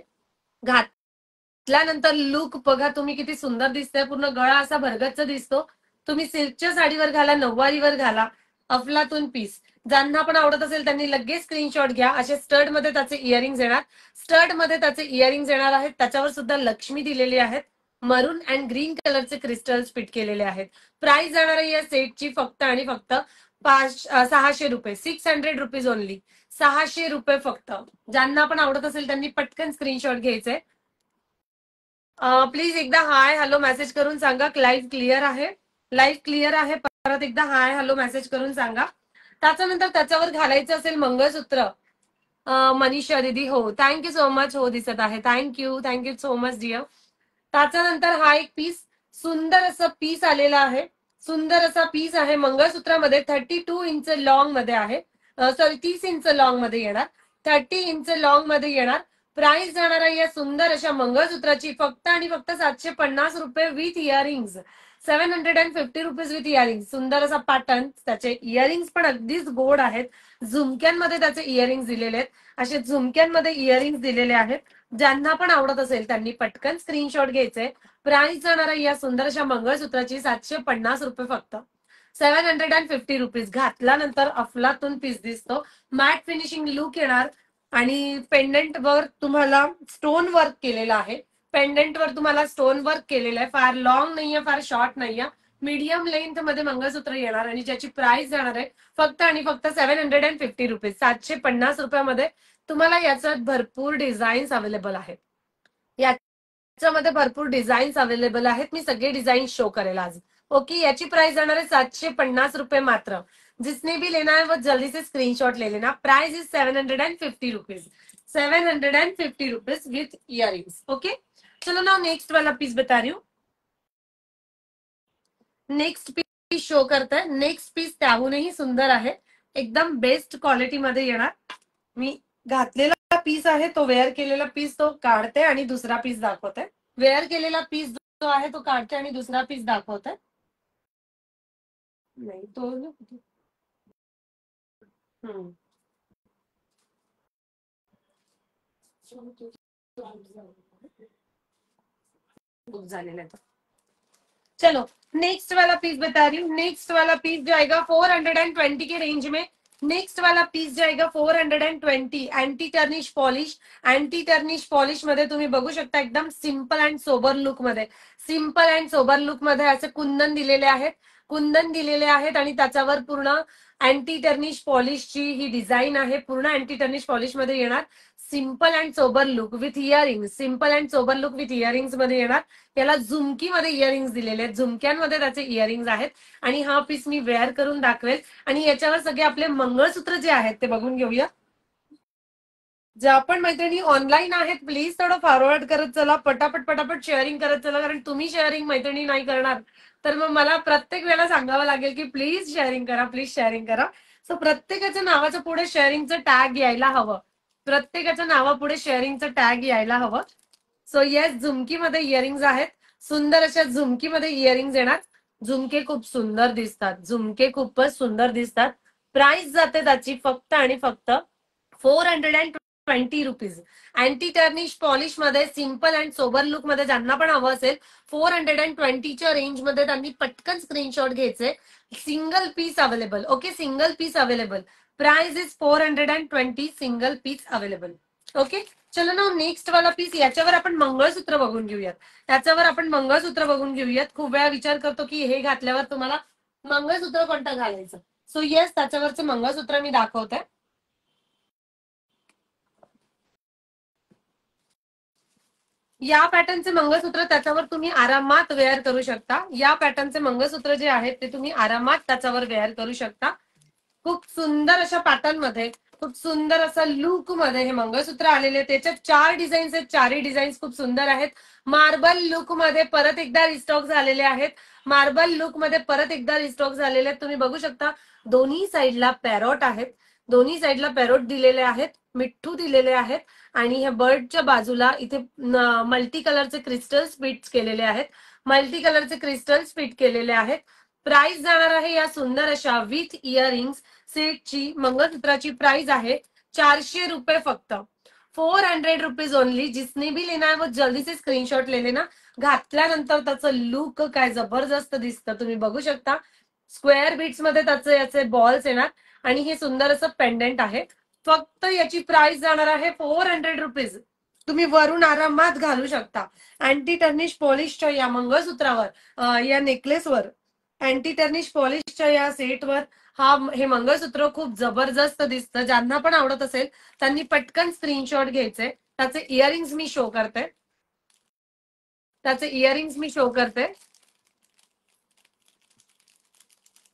घातल्यानंतर लुक बघा तुम्ही किती सुंदर दिसतंय. पूर्ण गळा असा भरगच्च दिसतो. तुम्ही सिल्कच्या साडीवर घाला, नऊवारीवर घाला. अफलातून पीस. ज्यांना पण आवडत असेल त्यांनी लगेच स्क्रीनशॉट घ्या. असे स्टड मध्ये त्याचे इयरिंग्स येणार. स्टड मध्ये त्याचे इयरिंग्स येणार आहेत. त्याच्यावर सुद्धा लक्ष्मी दिलेली आहेत. मरून अँड ग्रीन कलरचे क्रिस्टल्स फिट केलेले आहेत. प्राइस जाणार आहे या सेटची फक्त आणि फक्त 600 रुपये. 600 रुपीज ओनली. 600 रुपये फक्त. ज्यांना पण आवडत असेल त्यांनी पटकन स्क्रीनशॉट घ्यायचे. प्लीज एकदा हाय हॅलो मेसेज करून सांगा लाईव्ह क्लिअर आहे. लाईव्ह क्लिअर आहे. परत एकदा हाय हॅलो मेसेज करून सांगा. त्याच्यानंतर त्याच्यावर घालायचं असेल मंगळसूत्र. मनीषा दीदी, हो थँक्यू सो मच. हो दिसत आहे. Thank you so much dear. त्याच्यानंतर हा एक पीस, सुंदर असं पीस आलेला आहे. सुंदर असा पीस आहे मंगळसूत्रामध्ये. 32 इंच लॉंग मध्ये आहे. सॉरी 30 इंच लॉंग मध्ये येणार. 30 इंच लॉंग मध्ये येणार. प्राइस जाणार आहे या सुंदर अशा मंगळसूत्राची फक्त आणि फक्त 750 रुपये with earrings. 750 rupees with earrings. सुंदर असा पॅटर्न. त्याचे इयरिंग्स पण अगदीच गोड आहेत. झुमक्यांमध्ये त्याचे इयरिंग्स दिलेले आहेत. असे झुमक्यांमध्ये इयरिंग्स दिलेले आहेत. ज्यांना पण आवडत असेल त्यांनी पटकन स्क्रीनशॉट घ्यायचे. प्राइस जाणार आहे या सुंदर अशा मंगळसूत्राची 750 रुपये फक्त. 750 रुपीज. घातल्यानंतर अफलातून पीस दिसतो. मॅट फिनिशिंग लुक येणार आणि पेंडंट वर तुम्हाला स्टोन वर्क केलेलं आहे. पेंडंट वर तुम्हाला स्टोन वर्क केलेलं आहे. फार लॉंग नाहीये, फार शॉर्ट नाहीये. मीडियम लेंथ मध्ये मंगळसूत्र येणार आणि ज्याची प्राइस जाणार आहे फक्त आणि फक्त 750 रुपीज. 750 रुपयामध्ये तुम्हाला याच्यात भरपूर डिझाईन्स अवेलेबल आहेत. याच्यामध्ये भरपूर डिझाईन्स अवेलेबल आहेत. मी सगळे डिझाईन शो करेल आज. ओके, याची प्राइस जाणार आहे 750 रुपये मात्र. जिसने भी लेना है वो जल्दी से स्क्रीनशॉट ले लेना. Price is 750 rupees. 750 rupees with earrings. Okay, चलो ना नेक्स्ट वाला पीस बता रही हूँ. नेक्स्ट पीस शो करताय. नेक्स्ट पीस त्याहूनही सुंदर आहे. एकदम बेस्ट क्वालिटी मध्ये येणार. मी घातलेला पीस आहे तो वेअर केलेला पीस तो काढते आणि दुसरा पीस दाखवते. वेअर केलेला पीस जो आहे तो काढते आणि दुसरा पीस दाखवते. नाही तो झालेला आहे. चलो नेक्स्ट वाला पीस बता रही हूँ. नेक्स्ट वाला पीस जाएगा 420 के रेंज में. नेक्स्ट वाला पीस जाएगा 420. Anti tarnish polish. Anti tarnish polish मध्ये तुम्ही बघू शकता एकदम सिंपल अँड सोबर लुक मध्ये. सिंपल अँड सोबर लुक मध्ये असे कुंदन दिलेले आहेत. कुंदन दिलेले आहेत आणि त्याच्यावर पूर्ण अँटी टर्निश पॉलिशची ही डिझाईन आहे. पूर्ण अँटी टर्निश पॉलिश मध्ये येणार. Simple and sober look with earring. Simple and sober look with earrings मध्ये येणार. याला झुमकीमध्ये इयरिंग्स दिलेले आहेत. झुमक्यांमध्ये त्याचे इयरिंग्स आहेत आणि हा पीस मी वेअर करून दाखवेल आणि याच्यावर सगळे आपले मंगळसूत्र जे आहेत ते बघून घेऊया. ज्या पण मैत्रिणी ऑनलाईन आहेत प्लीज थोडं फॉरवर्ड करत चला. पटापट शेअरिंग करत चला. कारण तुम्ही शेअरिंग मैत्रिणी नाही करणार तर मग मला प्रत्येक वेळेला सांगावं लागेल की प्लीज शेअरिंग करा, प्लीज शेअरिंग करा. सो प्रत्येकाच्या नावाच्या पुढे शेअरिंगचं टॅग यायला हवं. प्रत्येकाच्या नावापुढे शेअरिंगचं टॅग यायला हवं. सो येस, झुमकीमध्ये इयरिंग्स आहेत. सुंदर अशा झुमकीमध्ये इयरिंग्स येणार. झुमके खूप सुंदर दिसतात, झुमके खूपच सुंदर दिसतात. प्राइस जाते त्याची फक्त आणि फक्त 420 रुपीज. अँटी टर्निश पॉलिश मध्ये सिम्पल अँड सोबर लुक मध्ये ज्यांना पण हवं असेल 420च्या रेंज मध्ये त्यांनी पटकन स्क्रीनशॉट घ्यायचे. Single piece available. Okay, single piece available. Price is 420, single piece available. Okay, चलो ना नेक्स्ट वाला पीस. याच्यावर आपण मंगळसूत्र बघून घेऊयात. त्याच्यावर आपण मंगळसूत्र बघून घेऊयात. खूप वेळा विचार करतो की हे घातल्यावर तुम्हाला मंगळसूत्र कोणतं घालायचं. सो येस, त्याच्यावरचं मंगळसूत्र मी दाखवते. या पॅटर्नचे मंगळसूत्र त्याच्यावर तुम्ही आरामात वेअर करू शकता. या पॅटर्नचे मंगळसूत्र जे आहेत ते तुम्ही आरामात त्याच्यावर वेअर करू शकता. खूप सुंदर अशा पॅटर्न मध्ये, खूप सुंदर असं लुक मध्ये हे मंगळसूत्र आलेले. त्याच्यात 4 डिझाईन्स आहेत. 4ही डिझाईन्स खूप सुंदर आहेत. मार्बल लुक मध्ये परत एकदा रिस्टॉक झालेले आहेत. मार्बल लुक मध्ये परत एकदा रिस्टॉक झालेले आहेत. तुम्ही बघू शकता दोन्ही साईडला पॅरोट आहेत. दोन्ही साईडला पॅरोट दिलेले आहेत, मिठ्ठू दिलेले आहेत आणि ह्या बर्डच्या बाजूला इथे मल्टी कलरचे क्रिस्टल्स फिट केलेले आहेत. मल्टी कलरचे क्रिस्टल्स फिट केलेले आहेत. प्राइस जाणार आहे या सुंदर अशा विथ इयरिंग्स सेटची मंगळसूत्राची प्राइस आहे 400 रुपये फक्त. 400 रुपीज ओनली. जिसने भी लेना है वो जल्दी से स्क्रीनशॉट ले लेना. घातल्यानंतर त्याचं लुक काय जबरदस्त दिसतं. तुम्ही बघू शकता स्क्वेअर बीट्स मध्ये त्याचे याचे बॉल्स येणार आणि हे सुंदर असं पेंडेंट आहे. फक्त याची प्राइस जाणार आहे 400 रुपीज. तुम्ही वरून आरामात घालू शकता. अँटी टर्निश पॉलिशच्या या मंगळसूत्रावर, या नेकलेसवर, अँटी टर्निश पॉलिशच्या या सेटवर हे मंगळसूत्र खूप जबरदस्त दिसतं. ज्यांना पण आवडत असेल त्यांनी पटकन स्क्रीनशॉट घ्यायचे. त्याचे इयरिंग्स मी शो करते. त्याचे इयरिंग्स मी शो करते.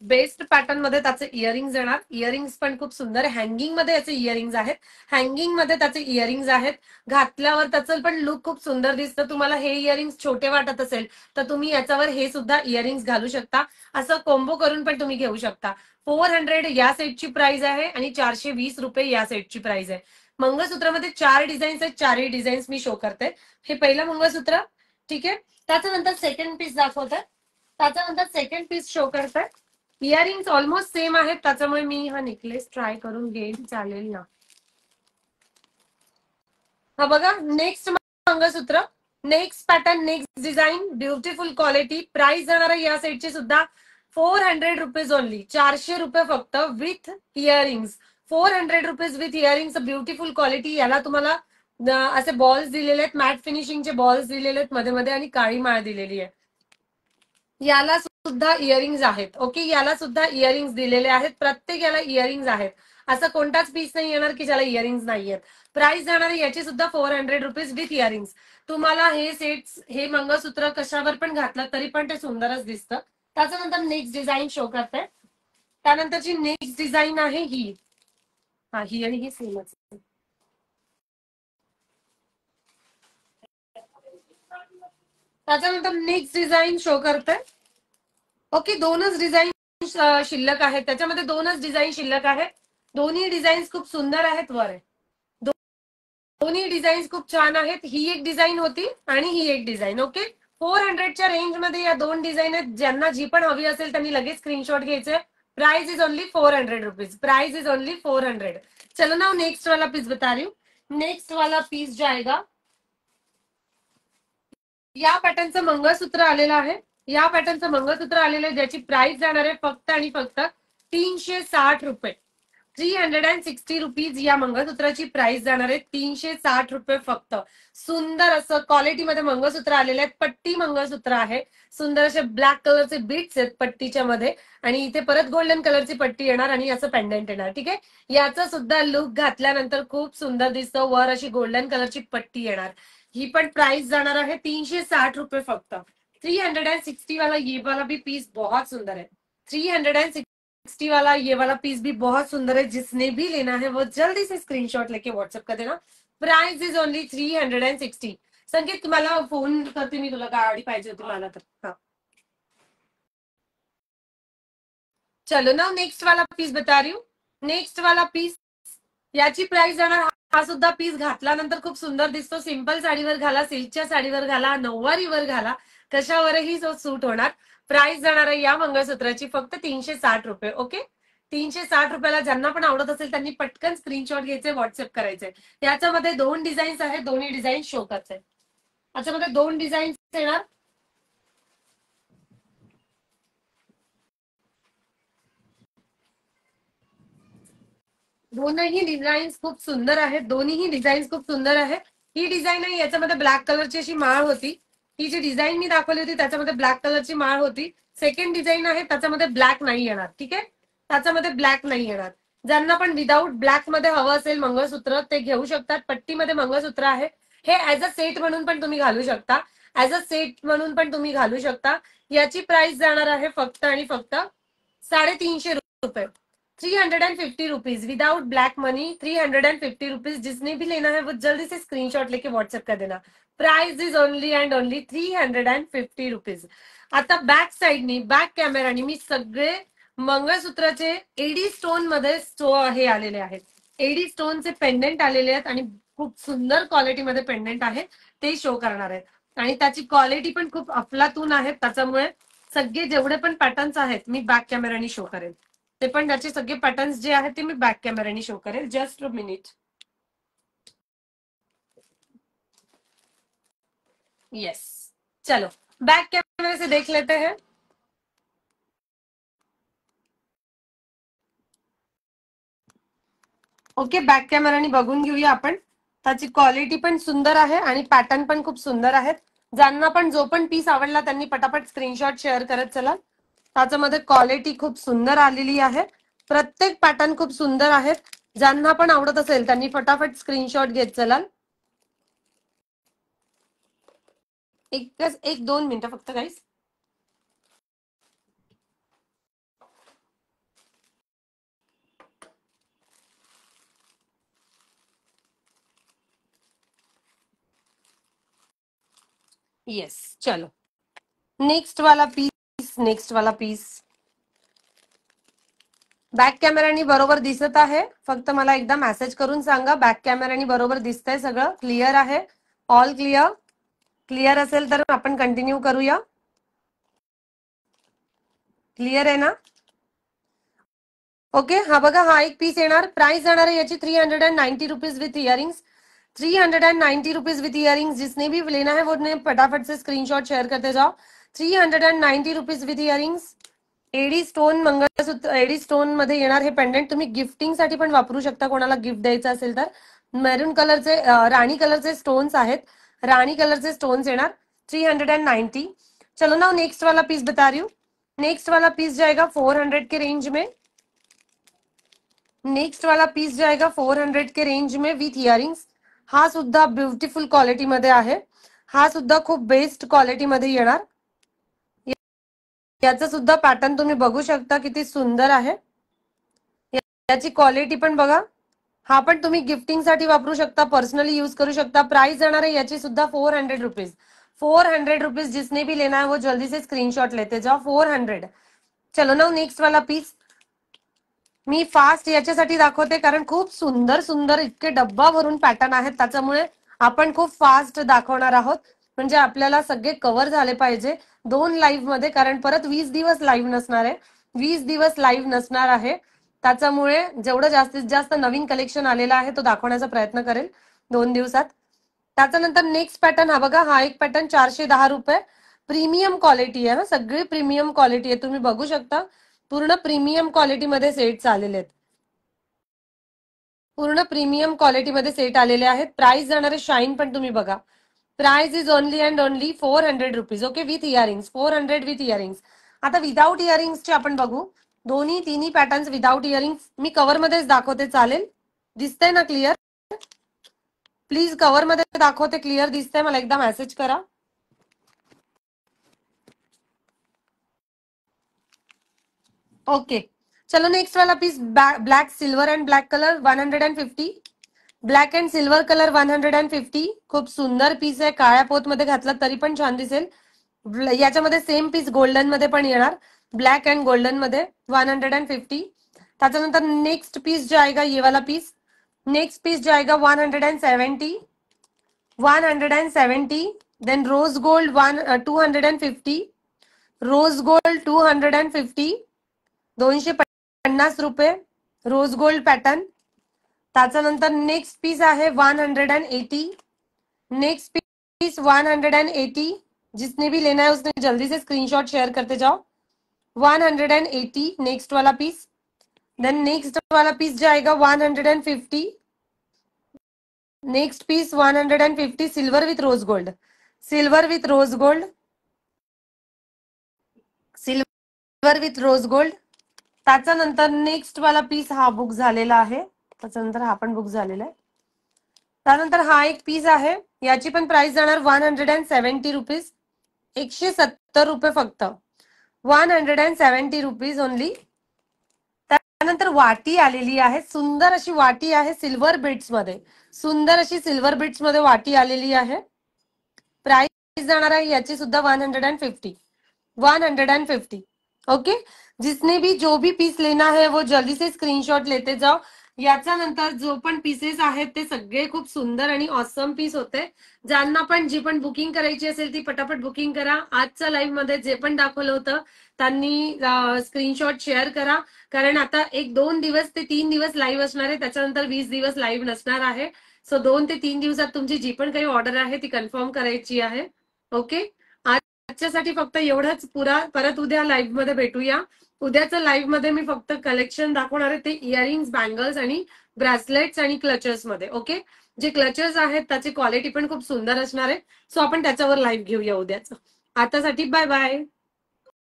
बेस्ट पॅटर्न मध्ये त्याचे इयरिंग्स येणार. इयरिंग्स पण खूप सुंदर हँगिंग मध्ये याचे इयरिंग्स आहेत. हँगिंग मध्ये त्याचे इयरिंग्स आहेत. घातल्यावर त्याचं पण लुक खूप सुंदर दिसतं. तुम्हाला हे इयरिंग्स छोटे वाटत असेल तर तुम्ही याच्यावर हे सुद्धा इयरिंग्स घालू शकता. असं कॉम्बो करून पण तुम्ही घेऊ शकता. 400 या सेटची प्राइस आहे आणि 420 रुपये या सेटची प्राइस आहे. मंगळसूत्रामध्ये 4 डिझाईन्स आहेत. 4ही डिझाईन्स मी शो करते. हे पहिलं मंगळसूत्र, ठीक आहे. त्याच्यानंतर सेकंड पीस दाखवते. त्याच्यानंतर सेकंड पीस शो करते. इयरिंग्स ऑलमोस्ट सेम आहेत त्याच्यामुळे मी हा नेकलेस ट्राय करून घेईन, चालेल ना. हा बघा next mangalsutra, next pattern, next design, beautiful quality. Price जाणार आहे या सेटची सुद्धा 400 रुपीज ओनली. 400 रुपये फक्त with earrings. 400 rupees with earrings. Beautiful quality. याला तुम्हाला असे बॉल्स दिलेले आहेत, मॅट फिनिशिंगचे बॉल्स दिलेले आहेत मध्ये मध्ये आणि काळी माळ दिलेली आहे. याला सुद्धा इयरिंग्स आहेत. ओके, याला सुद्धा इयरिंग्स दिलेले आहेत. प्रत्येक याला इयरिंग्स आहेत. असं कोणताच पीस नाही येणार की ज्याला इयरिंग्स नाहीयेत. प्राइस जाणार आहे याची सुद्धा 400 रुपीज विथ इयरिंग्स. तुम्हाला हे सेट्स, हे मंगळसूत्र कशावर पण घातलं तरी पण ते सुंदरच दिसतं. त्याच्यानंतर नेक्स्ट डिझाईन शो करते. त्यानंतरची नेक्स्ट डिझाईन आहे ही. हा, ही आणि ही सेमच. त्याच्यानंतर नेक्स्ट डिझाईन शो करते. ओके, दोनच डिझाईन शिल्लक आहेत. त्याच्यामध्ये दोनच डिझाईन शिल्लक आहेत. दोन्ही डिझाईन्स खूप सुंदर आहेत. वर दोन्ही डिझाईन्स खूप छान आहेत. ही एक डिझाईन होती आणि ही एक डिझाईन. ओके, 400च्या रेंज मध्ये या दोन डिझाईन आहेत. ज्यांना जी पण हवी असेल त्यांनी लगेच स्क्रीनशॉट घ्यायचे. Price is only 400 rupees. Price is only 400. चलो ना नेक्स्ट वाला पीस बता रही हूँ. नेक्स्ट वाला पीस जाएगा. या पॅटर्नचं मंगळसूत्र आलेलं आहे. या पॅटर्नचं मंगळसूत्र आलेलं आहे ज्याची प्राइस जाणार आहे फक्त आणि फक्त 360 रुपये. 360 रुपीज या मंगळसूत्राची प्राइस जाणार आहे. 360 रुपये फक्त. सुंदर असं क्वालिटीमध्ये मंगळसूत्र आलेले आहेत. पट्टी मंगळसूत्र आहे. सुंदर असे ब्लॅक कलरचे बीट्स आहेत पट्टीच्या मध्ये आणि इथे परत गोल्डन कलरची पट्टी येणार आणि असं पेंडेंट येणार. ठीक आहे, याचा सुद्धा लुक घातल्यानंतर खूप सुंदर दिसतं. वर अशी गोल्डन कलरची पट्टी येणार. ही पण प्राइस जाणार आहे 360 रुपये फक्त. 360 वाला ये वाला भी पीस बहुत सुंदर है. 360 वाला ये वाला पीस भी बहुत सुंदर है. जिसने भी लेना है वो जल्दी से स्क्रीनशॉट लेके व्हाट्सएप कर देना. Price is only 360. संकेत तुम्हाला फोन करते मी, तुला गाडी पाहिजे होती मला तर. हा, चलो ना नेक्स्ट वाला पीस बता रही हूँ. नेक्स्ट वाला पीस, याची प्राइस जाणार. हा सुद्धा पीस घातल्यानंतर खूप सुंदर दिसतो. सिंपल साडीवर घाला, सिल्कच्या साडीवर घाला, नऊवारीवर घाला, कशावरही सूट होणार. प्राइस जाणार आहे या मंगळसूत्राची फक्त 360 रुपये. ओके, 360 रुपयाला. ज्यांना पण आवडत असेल त्यांनी पटकन स्क्रीनशॉट घ्यायचे, व्हॉट्सअप करायचे. याच्यामध्ये 2 डिझाईन्स आहेत, दोन्ही डिझाईन शो करते. याच्यामध्ये 2 डिझाईन्स येणार. दोनही डिझाईन्स खूप सुंदर आहेत. दोन्हीही डिझाईन्स खूप सुंदर आहे. ही डिझाईन आहे, याच्यामध्ये ब्लॅक कलरची अशी माळ होती. ही जी डिझाईन मी दाखवली होती त्याच्यामध्ये ब्लॅक कलरची माळ होती. सेकंड डिझाईन आहे त्याच्यामध्ये ब्लॅक नाही येणार. ठीक आहे, त्याच्यामध्ये ब्लॅक नाही येणार. ज्यांना पण विदाऊट ब्लॅक मध्ये हवं असेल मंगळसूत्र ते घेऊ शकतात. पट्टीमध्ये मंगळसूत्र आहे. हे ऍज अ सेट म्हणून पण तुम्ही घालू शकता. ऍज अ सेट म्हणून पण तुम्ही घालू शकता. याची प्राइस जाणार आहे फक्त आणि फक्त 350 रुपये. 350 रुपीज विदाउट ब्लॅक मनी. 350 रुपीज. जिसने भी लेना है वो जल्दी से स्क्रीनशॉट लेके व्हाट्सएप कर देना. Price is only and only 350 rupees. आता बॅक साइडनी, बॅक कॅमेरानी मी सगळे मंगळसूत्राचे एडी स्टोन मध्ये हे आलेले आहेत. एडी स्टोनचे पेंडेंट आलेले आहेत आणि खूप सुंदर क्वालिटीमध्ये पेंडेंट आहे ते शो करणार आहेत. आणि त्याची क्वालिटी पण खूप अफलातून आहे. त्याच्यामुळे सगळे जेवढे पण पॅटर्न्स आहेत मी बॅक कॅमेरानी शो करेल. ते पण त्याचे सगळे पॅटर्न्स जे आहेत ते मी बॅक कॅमेरानी शो करेल. Just a minute. यस, चलो बैक कैमरे से देख लेते हैं. ओके, बॅक कॅमेरानी बघून घेऊया आपण. त्याची क्वालिटी पण सुंदर आहे आणि पॅटर्न पण खूप सुंदर आहेत. ज्यांना पण जो पण पीस आवडला त्यांनी पटापट स्क्रीनशॉट शेअर करत चला. त्याच्यामध्ये क्वालिटी खूप सुंदर आलेली आहे. प्रत्येक पॅटर्न खूप सुंदर आहेत. ज्यांना पण आवडत असेल त्यांनी फटाफट स्क्रीनशॉट घेत चलाल. एक 2 मिनिटं फक्त गाईस. येस, चलो नेक्स्ट वाला पीस. नेक्स्ट वाला पीस बॅक कॅमेरानी बरोबर दिसत आहे. फक्त मला एकदा मेसेज करून सांगा बॅक कॅमेरानी बरोबर दिसतंय, सगळं क्लिअर आहे. All clear. क्लिअर असेल तर आपण कंटिन्यू करूया. क्लिअर आहे ना? ओके, हा बघा, हा एक पीस येणार. प्राइस जाणार आहे याची 390 rupees with earrings. 390 rupees with earrings. जिसने भी लेना है वो फटाफट से स्क्रीनशॉट शेअर करते जाओ. 390 rupees with earrings. AD stone mangalsutra, AD stone मध्ये येणार हे पेंडेंट. तुम्ही गिफ्टिंग साठी पण वापरू शकता, कोणाला गिफ्ट द्यायचं असेल तर. मेरून कलरचे, राणी कलरचे स्टोन्स आहेत. राणी कलरचे स्टोन्स येणार. 390. चलो ना, नेक्स्ट वाला पीस बता रही हूँ. नेक्स्ट वाला पीस जाएगा 400 के रेंज में. नेक्स्ट वाला पीस जाएगा 400 के रेंज में विथ इयरिंग्स. हा सुद्धा ब्युटिफुल क्वालिटी मध्ये आहे. हा सुद्धा खूप बेस्ट क्वालिटी मध्ये येणार. याचा सुद्धा पॅटर्न तुम्ही बघू शकता किती सुंदर आहे. याची क्वालिटी पण बघा. हा पण तुम्ही गिफ्टिंग साठी वापरू शकता, पर्सनली यूज करू शकता. प्राइस जाणार आहे याची सुद्धा 400 रुपीज. 400 रुपीज. जिसने भी लेना है वो जल्दी से स्क्रीनशॉट लेते जाओ. 400. चलो ना, नेक्स्ट वाला पीस मी फास्ट याच्यासाठी दाखवते कारण खूप सुंदर सुंदर इतके डब्बा भरून पॅटर्न आहेत. त्याच्यामुळे आपण खूप फास्ट दाखवणार आहोत. म्हणजे आपल्याला सगळे कव्हर झाले पाहिजे 2 लाईव्ह मध्ये. कारण परत 20 दिवस लाईव्ह नसणार आहे. 20 दिवस लाईव्ह नसणार आहे. त्याच्यामुळे जेवढं जास्तीत जास्त नवीन कलेक्शन आलेला आहे तो दाखवण्याचा प्रयत्न करेल 2 दिवसात. त्याच्यानंतर नेक्स्ट पॅटर्न हा बघा. हा एक पॅटर्न 410 रुपये. प्रीमियम क्वालिटी आहे. सगळी प्रीमियम क्वालिटी आहे. तुम्ही बघू शकता पूर्ण प्रीमियम क्वालिटीमध्ये सेट्स आलेले आहेत. पूर्ण प्रीमियम क्वालिटीमध्ये सेट आलेले आहेत. प्राइस जाणारे शाईन पण तुम्ही बघा. Price is only and only 400 rupees. Okay, with earrings. 400 with earrings. आता विदाऊट इयरिंग्सचे आपण बघू. दोन्ही तिन्ही पॅटर्न्स विदाऊट इयरिंग्स. मी कव्हर मध्येच दाखवते, चालेल? दिसतंय ना क्लिअर? प्लीज कव्हर मध्ये दाखवते, क्लिअर दिसतंय? मला एकदा मेसेज करा. ओके, चलो नेक्स्ट वाला piece black silver and black colour 150. Black and silver colour 150. खूप सुंदर पीस आहे. काळ्या पोत मध्ये घातला तरी पण छान दिसेल. याच्यामध्ये सेम पीस गोल्डन मध्ये पण येणार. ब्लॅक अँड गोल्डन मध्ये 150. त्याच्यानंतर नेक्स्ट पीस जो आएगा ये वाला पीस. नेक्स्ट पीस जो आएगा 170. 170. Then rose gold 250, rose gold 250, 250 rose gold pattern. त्याच्यानंतर नेक्स्ट पीस आहे 180, नेक्स्ट पीस 180. जिसने भी लेना है उसने जल्दी से स्क्रीनशॉट शेयर करते जाओ. 180 नेक्स्ट वाला पीस. देन नेक्स्ट वाला पीस जाएगा 150, next piece 150 silver with rose gold, silver with rose gold, silver with rose gold. त्याच्यानंतर नेक्स्ट वाला पीस हा बुक झालेला आहे. त्याच्यानंतर हा पण बुक झालेला आहे. त्यानंतर हा एक पीस आहे, याची पण प्राइस जाणार 170 रुपीज, 170 रुपये फक्त, 170 रुपीज ओनली. त्यानंतर वाटी आलेली आहे, सुंदर अशी वाटी आहे सिल्वर बीट्स मध्ये, सुंदर अशी सिल्वर बीट्स मध्ये वाटी आलेली आहे. प्राइस जाणार आहे याची सुद्धा 150, 150. ओके, जिसने भी जो भी पीस लेना है वो जल्दी से स्क्रीनशॉट लेते जाओ. याच्यानंतर जो पण पीसेस आहेत ते सगळे खूप सुंदर आणि ऑसम पीस होते. ज्यांना पण जी पण बुकिंग करायची असेल ती पटापट बुकिंग करा. आजच्या लाईव्ह मध्ये जे पण दाखवलं होतं त्यांनी स्क्रीनशॉट शेअर करा, कारण आता 1-2 दिवस ते 3 दिवस लाईव्ह असणार आहे, त्याच्यानंतर 20 दिवस लाईव्ह नसणार आहे. सो 2 ते 3 दिवसात तुमची जी पण काही ऑर्डर आहे ती कन्फर्म करायची आहे. ओके, आजच्यासाठी फक्त एवढंच. परत उद्या लाईव्ह मध्ये भेटूया. उद्याच्या लाईव्ह मध्ये मी फक्त कलेक्शन दाखवणार आहे, ते इयरिंग्स, बँगल्स आणि ब्रेसलेट्स आणि क्लचर्स मध्ये. ओके, जे क्लचर्स आहेत त्याची क्वालिटी पण खूप सुंदर असणार आहे. सो आपण त्याच्यावर लाईव्ह घेऊया उद्याचं. आतासाठी बाय बाय.